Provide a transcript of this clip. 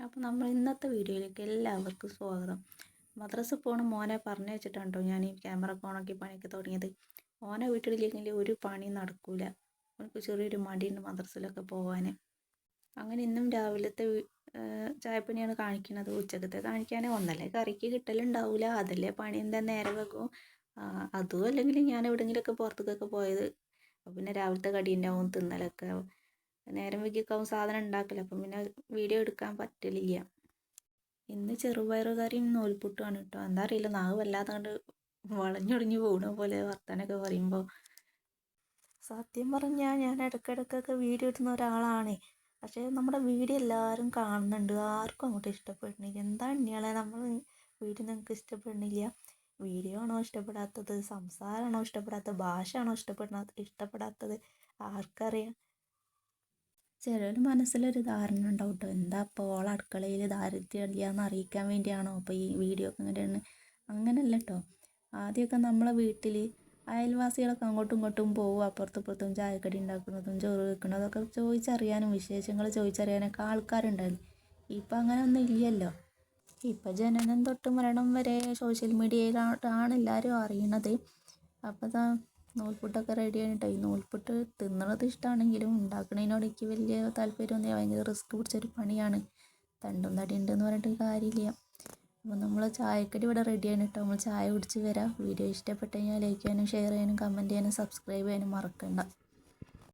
അപ്പോൾ നമ്മൾ ഇന്നത്തെ വീഡിയോയിലേക്ക് എല്ലാവർക്കും സ്വാഗതം. മദ്രസ പോണ മോനെ പറഞ്ഞു വെച്ചിട്ടാണ് കേട്ടോ ഞാൻ ഈ ക്യാമറ ഓണാക്കി പണിയൊക്കെ തുടങ്ങിയത്. മോനെ വീട്ടിലില്ലെങ്കിൽ ഒരു പണി നടക്കൂല. അവർക്ക് ചെറിയൊരു മടിയുണ്ട് മദ്രസയിലൊക്കെ പോകാൻ. അങ്ങനെ ഇന്നും രാവിലത്തെ ചായപ്പണിയാണ് കാണിക്കുന്നത്. ഉച്ചക്കത്തെ കാണിക്കാൻ ഒന്നല്ലേ കറിക്ക് കിട്ടലുണ്ടാവില്ല, അതല്ലേ പണി എന്താ നേരെ വെക്കും. അതും അല്ലെങ്കിൽ ഞാൻ എവിടെയെങ്കിലുമൊക്കെ പുറത്തേക്കൊക്കെ പോയത് പിന്നെ രാവിലത്തെ കടി ഉണ്ടാവും തിന്നലൊക്കെ. നേരം വൈകിയൊക്കെ സാധനം ഉണ്ടാക്കില്ല, അപ്പം പിന്നെ വീഡിയോ എടുക്കാൻ പറ്റലില്ല. ഇന്ന് ചെറുപയർ കറിയും നൂൽപുട്ടുമാണ് കേട്ടോ. എന്താ അറിയില്ല, നാവ് വല്ലാതെ കണ്ട് വളഞ്ഞൊടിഞ്ഞ് പോകുന്ന പോലെ വർത്താനൊക്കെ പറയുമ്പോൾ. സത്യം പറഞ്ഞാൽ ഞാൻ ഇടയ്ക്കിടയ്ക്കൊക്കെ വീഡിയോ ഇടുന്ന ഒരാളാണ്. പക്ഷേ നമ്മുടെ വീഡിയോ എല്ലാവരും കാണുന്നുണ്ട്, ആർക്കും അങ്ങോട്ട് ഇഷ്ടപ്പെടുന്നില്ല. എന്താ ഇനിയാളെ നമ്മൾ വീഡിയോ നിങ്ങൾക്ക് ഇഷ്ടപ്പെടുന്നില്ല? വീഡിയോ ആണോ ഇഷ്ടപ്പെടാത്തത്, സംസാരമാണോ ഇഷ്ടപ്പെടാത്തത്, ഭാഷ ആണോ ഇഷ്ടപ്പെടാത്തത്? ആർക്കറിയാം. ചിലർ മനസ്സിലൊരു ധാരണ ഉണ്ടാവും കേട്ടോ, എന്താ ഇപ്പോൾ ഓൾ അടുക്കളയിൽ ദാരിദ്ര്യം ഇല്ലയെന്ന് അറിയിക്കാൻ വേണ്ടിയാണോ അപ്പോൾ ഈ വീഡിയോ ഒക്കെ ഇങ്ങനെയാണ്. അങ്ങനെയല്ല കേട്ടോ. ആദ്യമൊക്കെ നമ്മളെ വീട്ടിൽ അയൽവാസികളൊക്കെ അങ്ങോട്ടും ഇങ്ങോട്ടും പോകും, അപ്പുറത്തും ഇപ്പുറത്തും ചായക്കടി ഉണ്ടാക്കുന്നതും ചോറ് വെക്കുന്നതും ഒക്കെ ചോദിച്ചറിയാനും വിശേഷങ്ങൾ ചോദിച്ചറിയാനൊക്കെ ആൾക്കാരുണ്ടായിരുന്നു. ഇപ്പം അങ്ങനെയൊന്നും ഇല്ലല്ലോ. ഇപ്പം ജനനം തൊട്ട് മരണം വരെ സോഷ്യൽ മീഡിയയിലാണ് എല്ലാവരും അറിയണത്. അപ്പോൾ നൂൽപുട്ടൊക്കെ റെഡി ആയിട്ടോ. ഈ നൂൽപുട്ട് തിന്നണത് ഇഷ്ടമാണെങ്കിലും ഉണ്ടാക്കുന്നതിനോട് എനിക്ക് വലിയ താല്പര്യമൊന്നുമില്ല. ഭയങ്കര റിസ്ക് പിടിച്ചൊരു പണിയാണ്. തണ്ടും തടി ഉണ്ടെന്ന് പറഞ്ഞിട്ട് കാര്യമില്ല. അപ്പോൾ നമ്മൾ ചായക്കടി ഇവിടെ റെഡി ആണ് കേട്ടോ. നമ്മൾ ചായ കുടിച്ച് വരാം. വീഡിയോ ഇഷ്ടപ്പെട്ട് കഴിഞ്ഞാൽ ലൈക്ക് ചെയ്യാനും ഷെയർ ചെയ്യാനും കമൻറ്റ് ചെയ്യാനും സബ്സ്ക്രൈബ് ചെയ്യാനും മറക്കണ്ട.